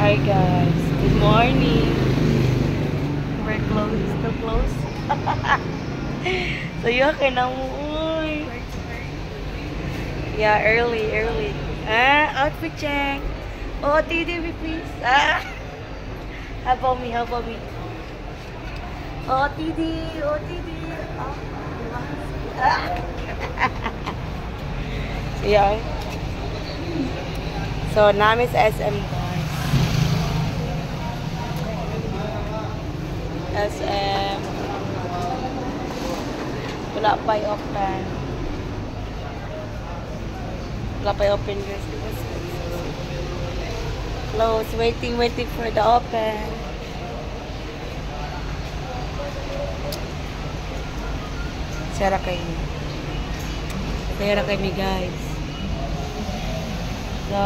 Hi guys, good morning. We're close, still close. So you okay na mo? Yeah, early. Outfit check. Oh, TD, please. How about me? Oh, TD. Oh. So yeah. So namin sa SM guys. SM. Wala pa i-open. Guys. Close. Waiting for the open. Sara kayo guys. So,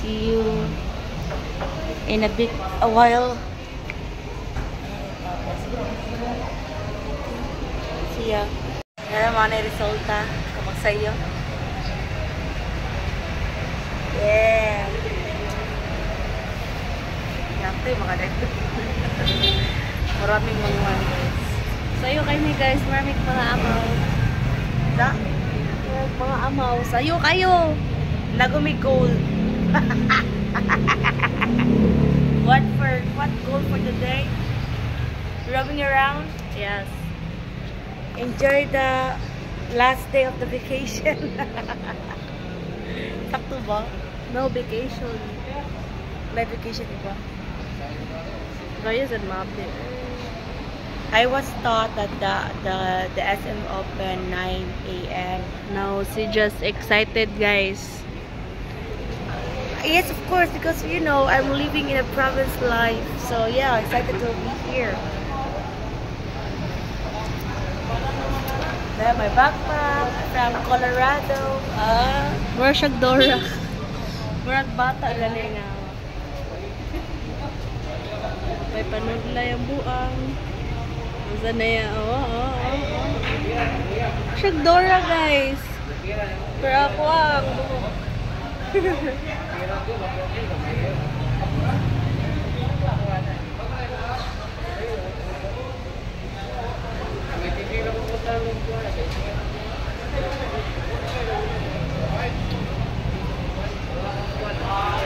see you in a while. See ya. Yan naman ang resulta. Kamag sa'yo. Yeah. Ito yung mga dito. Maraming mga guys. Sayo kayo guys, maraming mga amaw. Da? Mga amaw. Sayo kayo. Nagumi goal. What goal for the day? Roaming around? Yes. Enjoy the last day of the vacation. Sakto ba? No vacation. May vacation diba? Gaya sa mapi. I was taught that the SM open 9 AM. Now, she just excited guys. Yes, of course, because you know I'm living in a province life, so yeah, excited to be here. Then my backpack from Colorado. Mura siya Dora. Murag bata gali nga. May panudla yung buang. Masa na yan. Siya Dora guys. Pero ako ang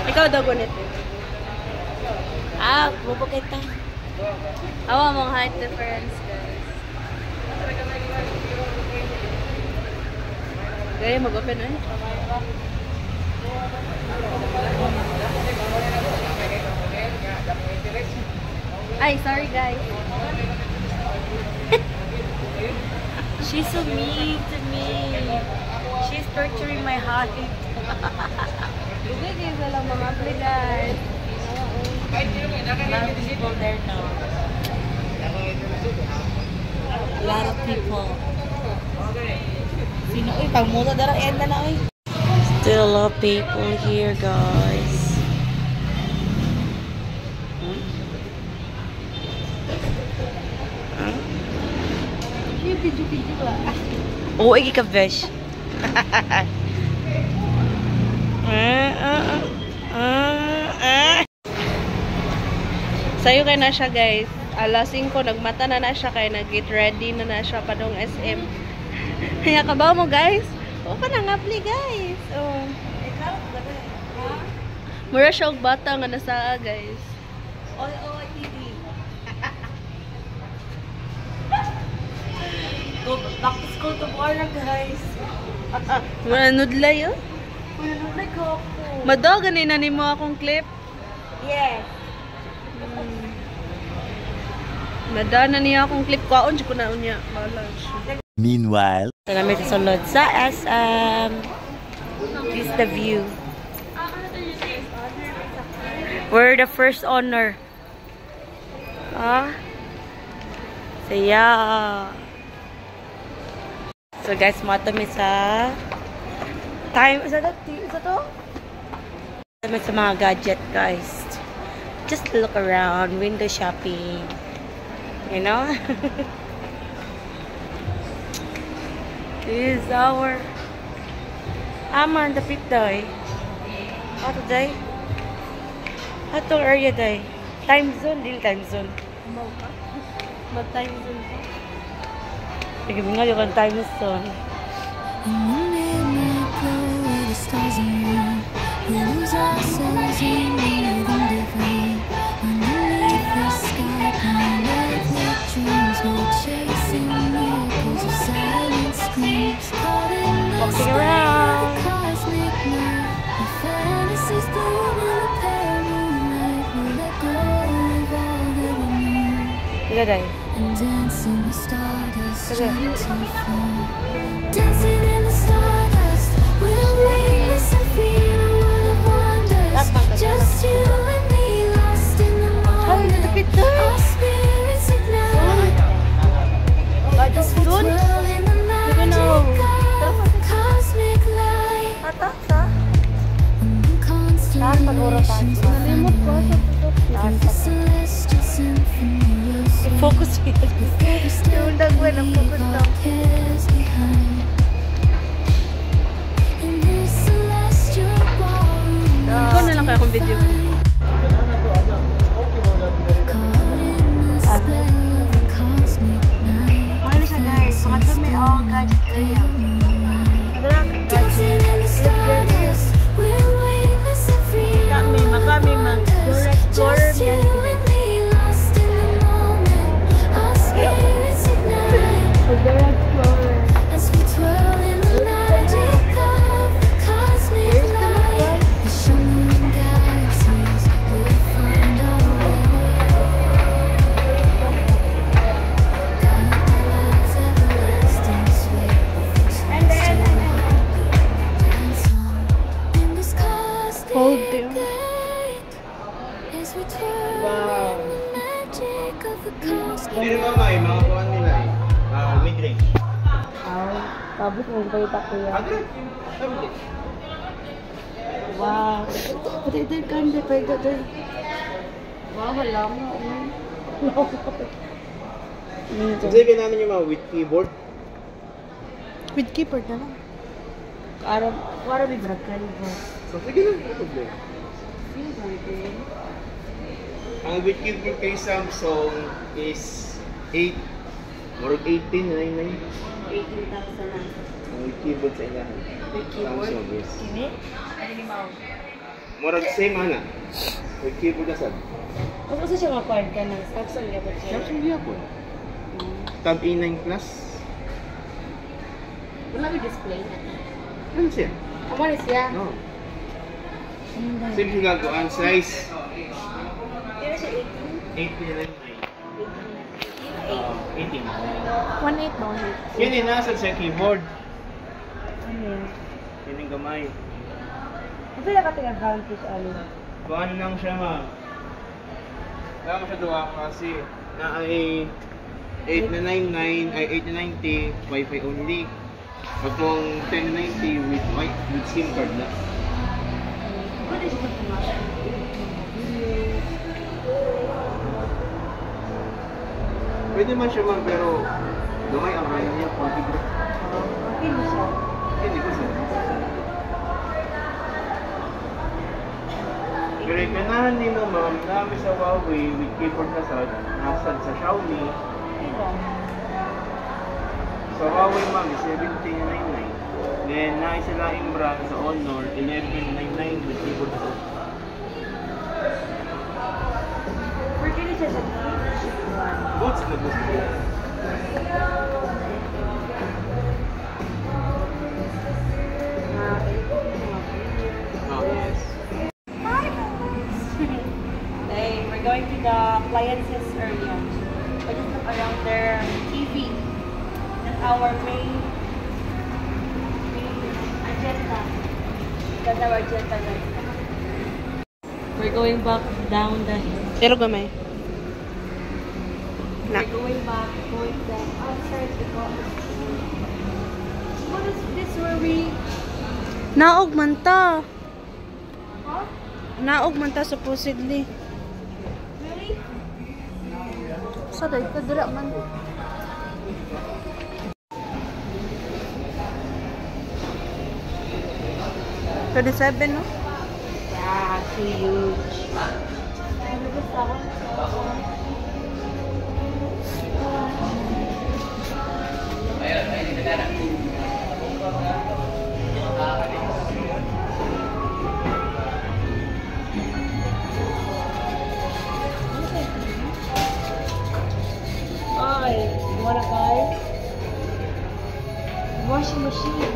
ikaw daw gunit. Bubukay ta. Awa mong height difference guys. Gaya mag-open eh. Ay, sorry guys. She's so mean to me. She's torturing my heart. Dugay kayo sa lang mga play guys. A lot of people there now. A lot of people. Sino uy, pagmuto dara end na uy. Still a lot of people here, guys. Oh, iki ka besh. Sayo kay na siya guys. Alas 5 nagmata na siya kay nag-get ready na siya pa dong SM. Kaya kabaw mo guys. O pa nang apply guys. Oh. Mura siya og bata nga nasaa guys. TV. Go back to school tomorrow, guys. Mura nudla yun. Nudlay ko ako. Mado, ganina ni mo akong clip. Yes. Madana niya akong clip kaon ko na unya. Meanwhile, Kami kasunod sa SM. This is the view. We're the first owner. So yeah. So guys, mato mi sa time. Is that to? Kami sa mga gadget guys. Just look around, window shopping. You know? This is our Aman the pit today. What today? Atong area day. Time zone, dili time zone. Mau ka? Mag-time zone ka? Sige nga yung time zone. Walking around. Sige day. Dancing the stardust, Okay. dancing in the stardust, we'll make this a feel a world of wonders. Just you and me, lost in the moment. Our spirits ignite as we twirl in the magic of cosmic light. And constellations like the celestial symphony. Focus me. Yung dagwan ang focus lang. Ikaw na lang kaya akong video. Ano siya guys? Mga may all gadget area. As we twirl in the magic of cosmic light, the shimmering galaxies will find our way. Guide the love's everlasting sway. Dance on in this Hold cosmic them. light as we twirl in the magic of the cosmic. Sino ba may mga kuhan nila eh? Mid-range. Tapos mo ba yung tako yan? Agad? Sabi Wow. Pati ito yung kanda pa ito doon. Wow, wala mo. Sige namin yung mga with keyboard. With keyboard na lang. Para may brag ka rin po. So sige lang, no problem. Ang with keyboard kay Samsung is 8. Morog 18,99. 18,000 lang. Ang with keyboard sa ilahan. With keyboard? Samsung, yes. Kini? Ano ni Mau? Morog same ana. With keyboard na sad. Kung gusto siya mag-card ka ng Samsung level siya. Samsung niya po. Tab A9 Plus. Wala may display na. Ano siya? Amo na siya. No. Same siya gagawa. Size Kaya siya 8,99. 18. 1.8 ba? 1.8. Yun yung nasa sa keyboard. Ano yan? Yun yung gamay. Ito yung katinag-ground fish, ano? Kuhaan lang siya ma'am. Wala mo siya duwa kasi na ay 8,999 ay 8,990 Wi-Fi only. Itong 10,990 with SIM card na. Pwede siya sa pumasok. Pwede man siya ma'am pero gamay ang kaya niya configure. Okay na siya. Hindi ko siya. Pero ganahan din mo ma'am, dami sa Huawei with keyboard na nasad sa Xiaomi. Sa Huawei ma'am, 17,999. Then, naisila yung brand sa Honor, 11,999 with keyboard na sad. Pwede na siya sa Boots na boots. Oh, yes. Hey, we're going to the appliances area. We just look around their TV. That's our main agenda. That's our agenda, guys. We're going back down the hill. Pero gamay. Na. We're going back, going down outside the college. What is this where we... Naog man ta. Huh? Naog man ta supposedly. Really? Sa day ka dira man. $37, no? Yeah, too huge. Ay, you wanna buy? Washing machine.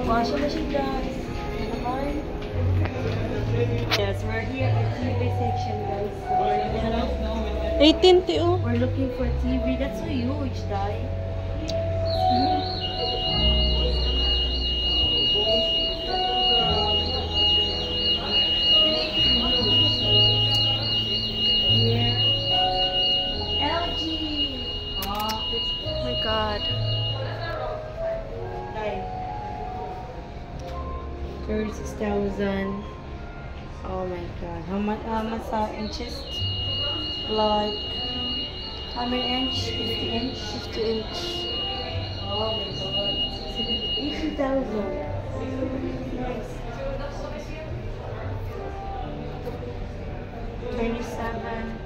Washing machine, guys. Wanna buy? Yes, we're here at TV section, guys. So we're 18 tiyo. We're looking for TV. That's so huge, Dai. Here. LG. Oh my god. Dai. 36,000. Oh my god. How much inches? Like how many inch? 50 inch? 50 inch. Oh my god. 18,000. Nice. 27.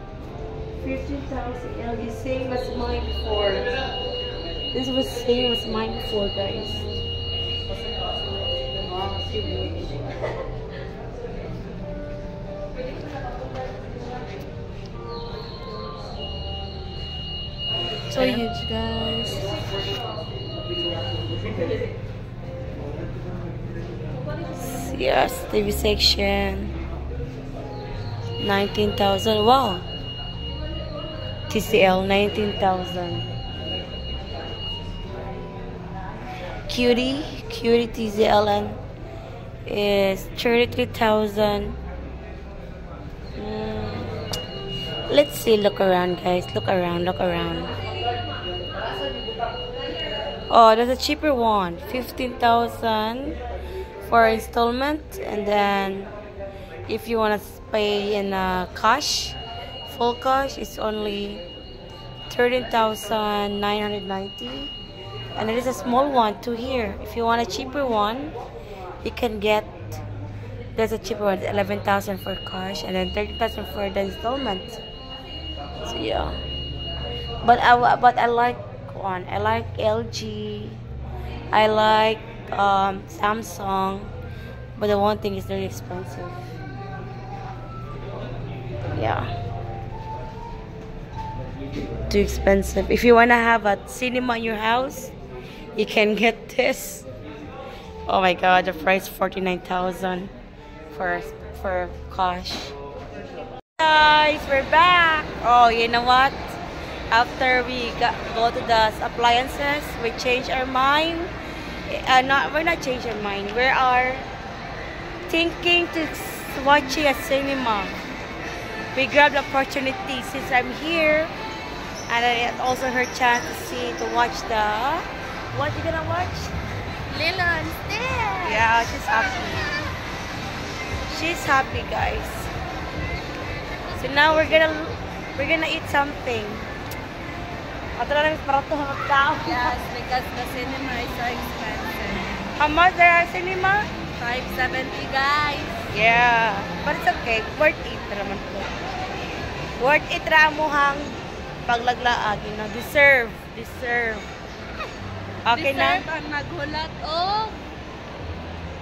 15,000 LG. Same as mine before. This was same as mine before, guys. Wow, so huge. So huge, guys. Yes, TV section. 19,000. Wow. TCL 19,000. Cutie TCLN is 33,000. Let's see. Look around, guys. Look around. Oh, there's a cheaper one. 15,000 for installment, and then if you want to pay in cash, full cash, it's only 13,990. And there is a small one too here. If you want a cheaper one, you can get. There's a cheaper one, 11,000 for cash, and then 13,000 for the installment. So yeah, but I like one. I like LG. I like Samsung, but the one thing is very expensive. Yeah, too expensive. If you wanna have a cinema in your house, you can get this. Oh my god, the price 49,000 for cash. Guys, we're back. Oh, you know what? After we go to the appliances, we change our mind. We're not changing our mind. We are thinking to watching a cinema. We grabbed the opportunity since I'm here, and I also her chance to watch the. What you gonna watch? Lilo and Stitch. Yeah, she's happy. She's happy, guys. So now we're gonna eat something. Ato lang para to magtao. Yes, because the cinema is so expensive. How much there are cinema? 570, guys. Yeah, but it's okay. Worth it naman po. Worth it ra amuhang paglaglaag, you know. Deserve. Okay na. Deserve ang naghulat og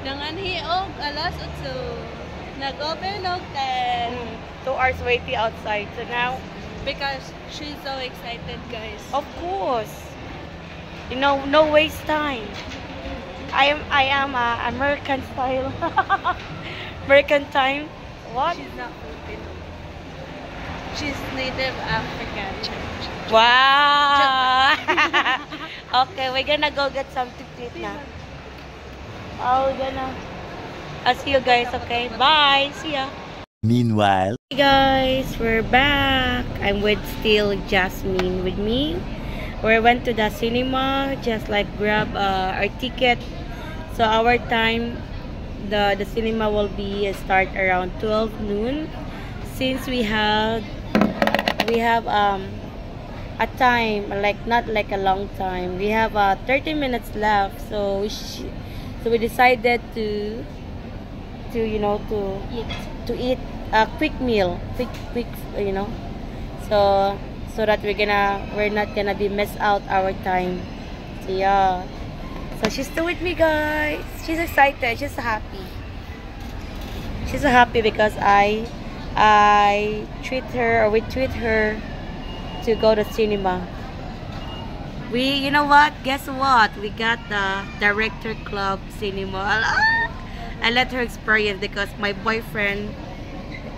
nanganhi og alas 8. Nag-open og 10. 2 hours waiting outside. So now, Because she's so excited, guys. of course, you know, no waste time. I am American style. American time. What? She's not Filipino. She's native African. Wow. Okay, we're gonna go get something to eat now. Oh, we're gonna. I'll see you guys. Okay, bye. See ya. Meanwhile, Hey guys, we're back. I'm with still Jasmine with me. We went to the cinema, just like grab our ticket. So our time, the cinema will be start around 12 noon. Since we have a time, like not like a long time. We have 30 minutes left, so we decided to eat a quick meal, quick, so that we're not gonna be miss out our time. So yeah, so she's still with me, guys. She's excited. She's happy. She's happy because we treat her to go to cinema. You know what? Guess what? We got the Director Club cinema. I let her experience because my boyfriend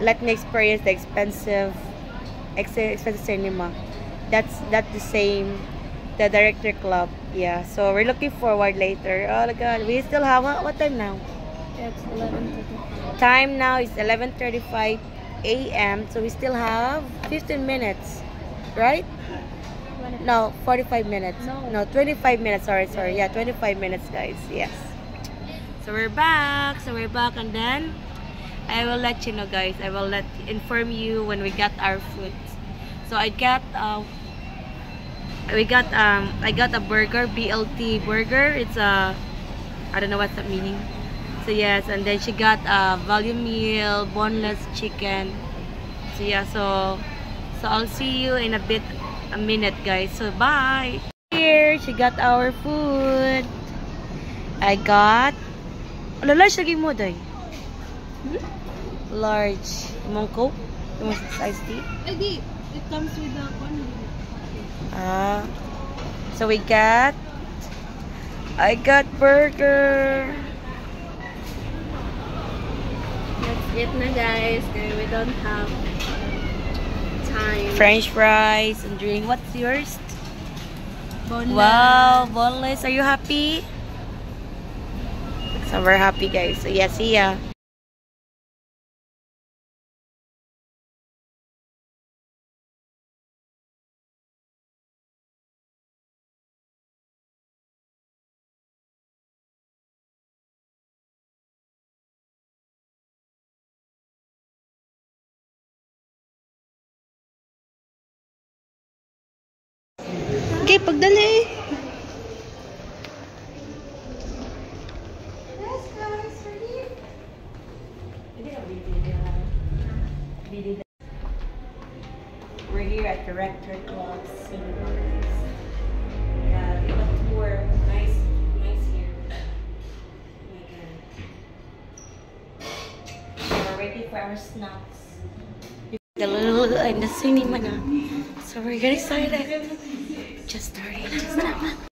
let me experience the expensive cinema. That's the same, the Director Club. Yeah, so we're looking forward later. Oh my god, we still have what time now? It's 11:30. Time now is 11:35 a.m. so we still have 15 minutes, right? No, 45 minutes. No, 25 minutes. Sorry. Yeah, 25 minutes, guys. Yes. So we're back. And then I will let you know, guys. I will inform you when we got our food. So I got a burger, BLT burger. It's I don't know what's that meaning. So yes, and then she got a value meal, boneless chicken. So yeah, so I'll see you in a minute, guys. So bye. Here she got our food. I got large lagi mo day. Large. Mong Coke? Yung iced tea? It comes with the one. So I got burger. That's it na, guys. We don't have time. French fries and drink. What's yours? Boneless. Wow, boneless. Are you happy? So we're happy, guys. So yeah, see ya. Okay, pagdali. We're here at Director Club Cinema. Yeah, we have a tour. Nice here. Oh my god. We're ready for our snacks. The little in the cinema na. So we're getting excited. Just started.